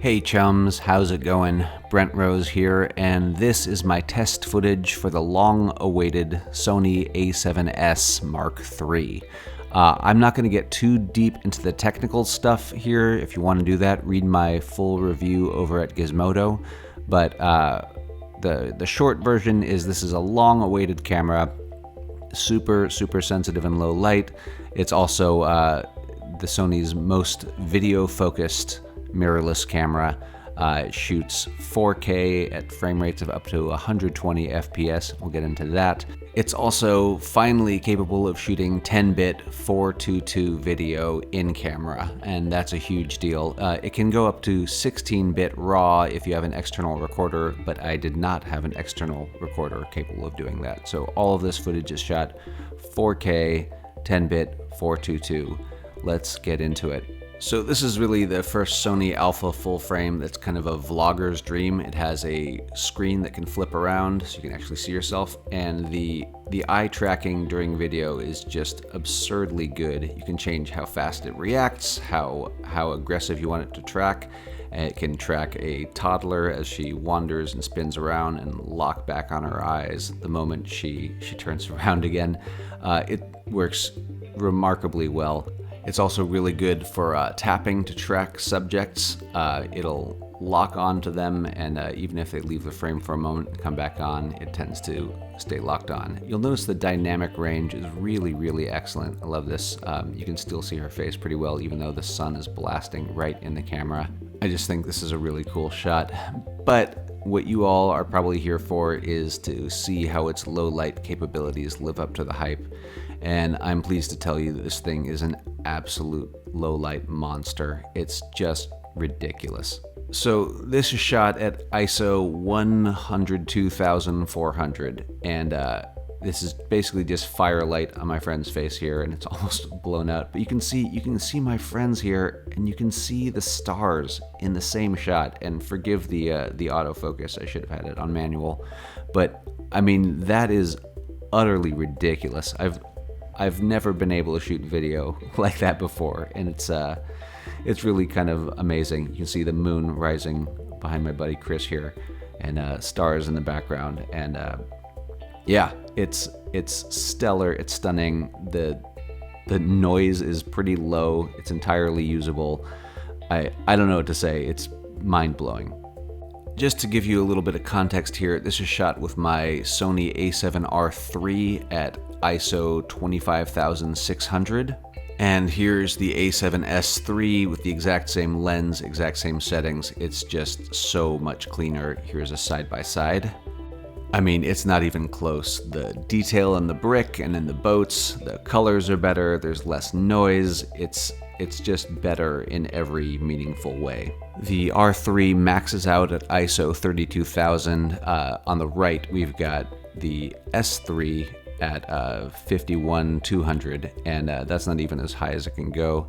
Hey chums, how's it going? Brent Rose here, and this is my test footage for the long-awaited Sony A7S Mark III. I'm not going to get too deep into the technical stuff here. If you want to do that, read my full review over at Gizmodo. But the short version is this is a long-awaited camera, super sensitive in low light. It's also the Sony's most video-focused mirrorless camera. It shoots 4K at frame rates of up to 120 FPS. We'll get into that. It's also finally capable of shooting 10-bit 422 video in camera, and that's a huge deal. It can go up to 16-bit RAW if you have an external recorder, but I did not have an external recorder capable of doing that. So all of this footage is shot 4K, 10-bit 422. Let's get into it. So this is really the first Sony Alpha full frame that's kind of a vlogger's dream. It has a screen that can flip around so you can actually see yourself, and the eye tracking during video is just absurdly good. You can change how fast it reacts, how aggressive you want it to track. It can track a toddler as she wanders and spins around and lock back on her eyes the moment she turns around again. It works remarkably well. It's also really good for tapping to track subjects. It'll lock onto them, and even if they leave the frame for a moment and come back on, it tends to stay locked on. You'll notice the dynamic range is really excellent. I love this. You can still see her face pretty well, even though the sun is blasting right in the camera. I just think this is a really cool shot. But what you all are probably here for is to see how its low light capabilities live up to the hype. And I'm pleased to tell you that this thing is an absolute low light monster. It's just ridiculous. So this is shot at ISO 102,400, and this is basically just firelight on my friend's face here, and it's almost blown out. But you can see my friends here, and you can see the stars in the same shot. And forgive the autofocus, I should have had it on manual, but I mean that is utterly ridiculous. I've never been able to shoot video like that before, and it's really kind of amazing. You can see the moon rising behind my buddy Chris here, and stars in the background, and yeah, it's stellar. It's stunning. The noise is pretty low. It's entirely usable. I don't know what to say. It's mind-blowing. Just to give you a little bit of context here, this is shot with my Sony A7R III at ISO 25,600. And here's the A7S III with the exact same lens, exact same settings. It's just so much cleaner. Here's a side-by-side. I mean, it's not even close. The detail in the brick and in the boats, the colors are better, there's less noise. It's just better in every meaningful way. The R3 maxes out at ISO 32,000. On the right, we've got the S3 at 51,200, and that's not even as high as it can go.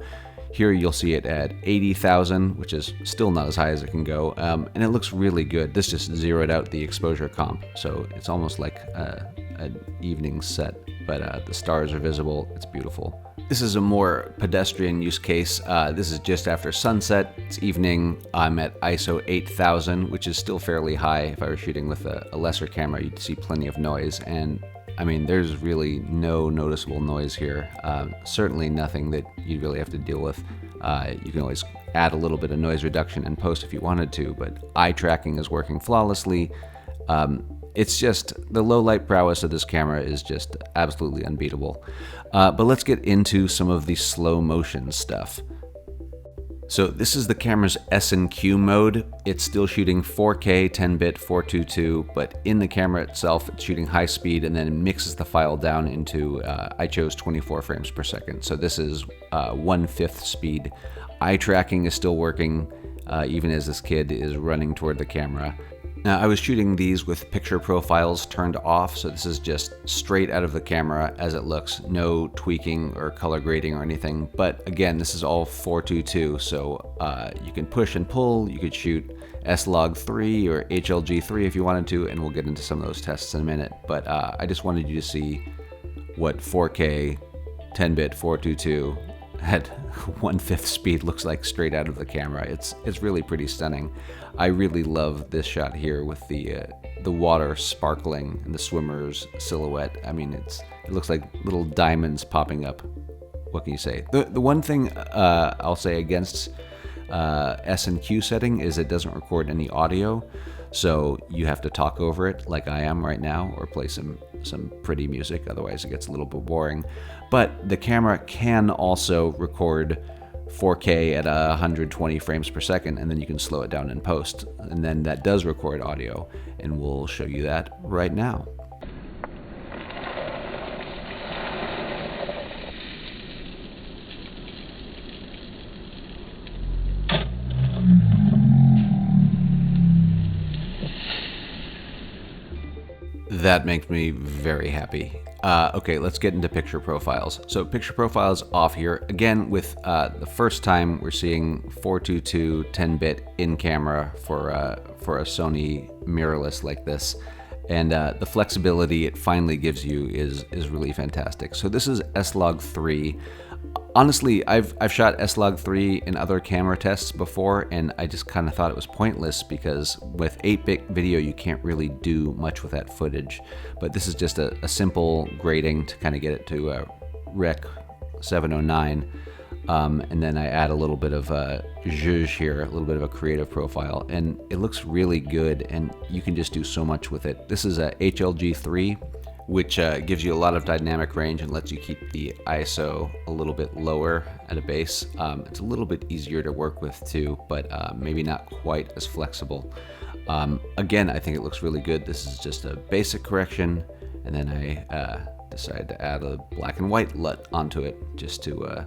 Here you'll see it at 80,000, which is still not as high as it can go, and it looks really good. This just zeroed out the exposure comp, so it's almost like an evening set, but the stars are visible. It's beautiful. This is a more pedestrian use case. This is just after sunset. It's evening. I'm at ISO 8000, which is still fairly high. If I were shooting with a lesser camera, you'd see plenty of noise, and I mean, there's really no noticeable noise here. Certainly nothing that you really have to deal with. You can always add a little bit of noise reduction in post if you wanted to, but eye tracking is working flawlessly. It's just, the low light prowess of this camera is just absolutely unbeatable. But let's get into some of the slow motion stuff. So this is the camera's S&Q mode. It's still shooting 4K 10-bit 422, but in the camera itself, it's shooting high speed and then it mixes the file down into, I chose 24 frames per second. So this is 1/5 speed. Eye tracking is still working, even as this kid is running toward the camera. Now, I was shooting these with picture profiles turned off, so this is just straight out of the camera as it looks, no tweaking or color grading or anything. But again, this is all 422, so you can push and pull. You could shoot S-Log3 or HLG3 if you wanted to, and we'll get into some of those tests in a minute. But I just wanted you to see what 4K 10-bit 422 at 1/5 speed looks like straight out of the camera. It's really pretty stunning. I really love this shot here with the water sparkling and the swimmer's silhouette. I mean, it looks like little diamonds popping up. What can you say? The one thing I'll say against S&Q setting is it doesn't record any audio, so you have to talk over it like I am right now, or play some pretty music, otherwise it gets a little bit boring. But the camera can also record 4K at 120 frames per second, and then you can slow it down in post, and then that does record audio, and we'll show you that right now. That makes me very happy. Okay, let's get into picture profiles. So picture profiles off here. Again, with the first time we're seeing 422 10-bit in camera for a Sony mirrorless like this. And the flexibility it finally gives you is really fantastic. So this is S-Log3. Honestly, I've shot S-Log3 in other camera tests before, and I just kind of thought it was pointless because with 8-bit video you can't really do much with that footage. But this is just a simple grading to kind of get it to Rec 709, and then I add a little bit of zhuzh here, a little bit of a creative profile, and it looks really good, and you can just do so much with it. This is a HLG3, which gives you a lot of dynamic range and lets you keep the ISO a little bit lower at a base. It's a little bit easier to work with too, but maybe not quite as flexible. Again, I think it looks really good. This is just a basic correction, and then I decided to add a black and white LUT onto it just to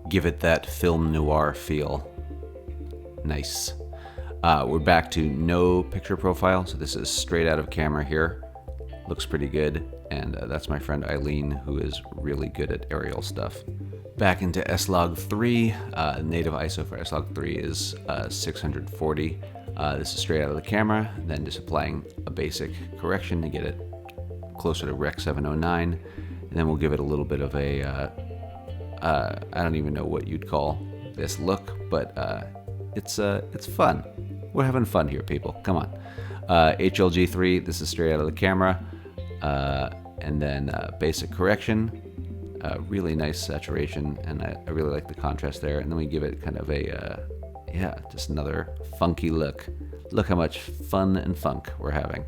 give it that film noir feel. Nice. We're back to no picture profile, so this is straight out of camera here. Looks pretty good, and that's my friend Eileen, who is really good at aerial stuff. Back into S-Log3. Native ISO for S-Log3 is 640. This is straight out of the camera, then just applying a basic correction to get it closer to Rec 709, and then we'll give it a little bit of a, I don't even know what you'd call this look, but it's fun. We're having fun here, people. Come on. HLG3, this is straight out of the camera. And then basic correction, really nice saturation, and I really like the contrast there. And then we give it kind of a, just another funky look. Look how much fun and funk we're having.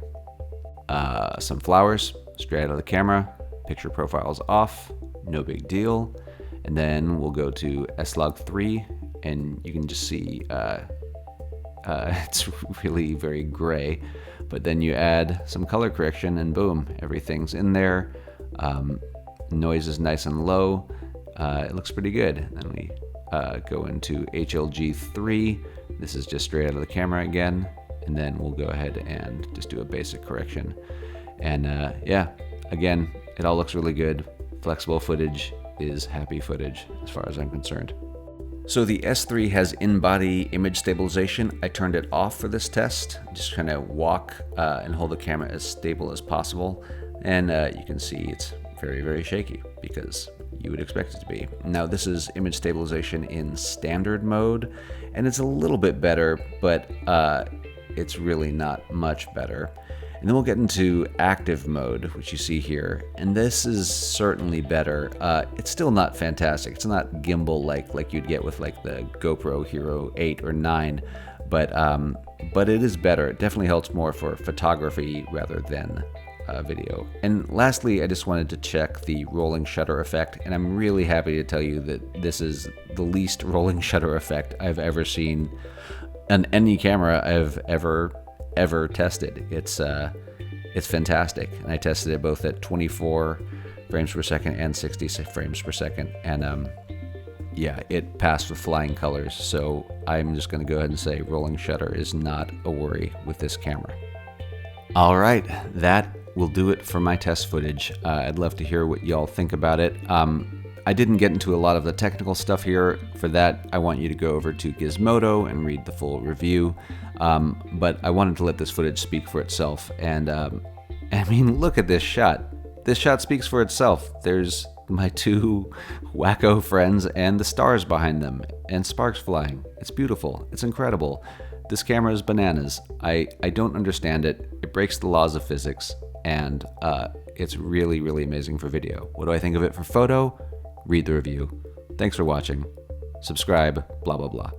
Some flowers, straight out of the camera, picture profiles off, no big deal. And then we'll go to S-Log3, and you can just see it's really very gray. But then you add some color correction and boom, everything's in there. Noise is nice and low. It looks pretty good. Then we go into HLG3. This is just straight out of the camera again. And then we'll go ahead and just do a basic correction. And again, it all looks really good. Flexible footage is happy footage as far as I'm concerned. So the S3 has in-body image stabilization. I turned it off for this test. Just kind of walk and hold the camera as stable as possible. And you can see it's very, very shaky because you would expect it to be. Now this is image stabilization in standard mode, and it's a little bit better, but it's really not much better. And then we'll get into active mode, which you see here, and this is certainly better. It's still not fantastic. It's not gimbal like you'd get with like the GoPro Hero 8 or 9, but it is better. It definitely helps more for photography rather than video. And lastly, I just wanted to check the rolling shutter effect, and I'm really happy to tell you that this is the least rolling shutter effect I've ever seen on any camera I've ever tested. It's fantastic, and I tested it both at 24 frames per second and 60 frames per second, and it passed with flying colors. So I'm just going to go ahead and say rolling shutter is not a worry with this camera. All right, that will do it for my test footage. I'd love to hear what y'all think about it. I didn't get into a lot of the technical stuff here. For that, I want you to go over to Gizmodo and read the full review. But I wanted to let this footage speak for itself. And I mean, look at this shot. This shot speaks for itself. There's my two wacko friends and the stars behind them and sparks flying. It's beautiful. It's incredible. This camera is bananas. I don't understand it. It breaks the laws of physics, and it's really, really amazing for video. What do I think of it for photo? Read the review. Thanks for watching. Subscribe, blah, blah, blah.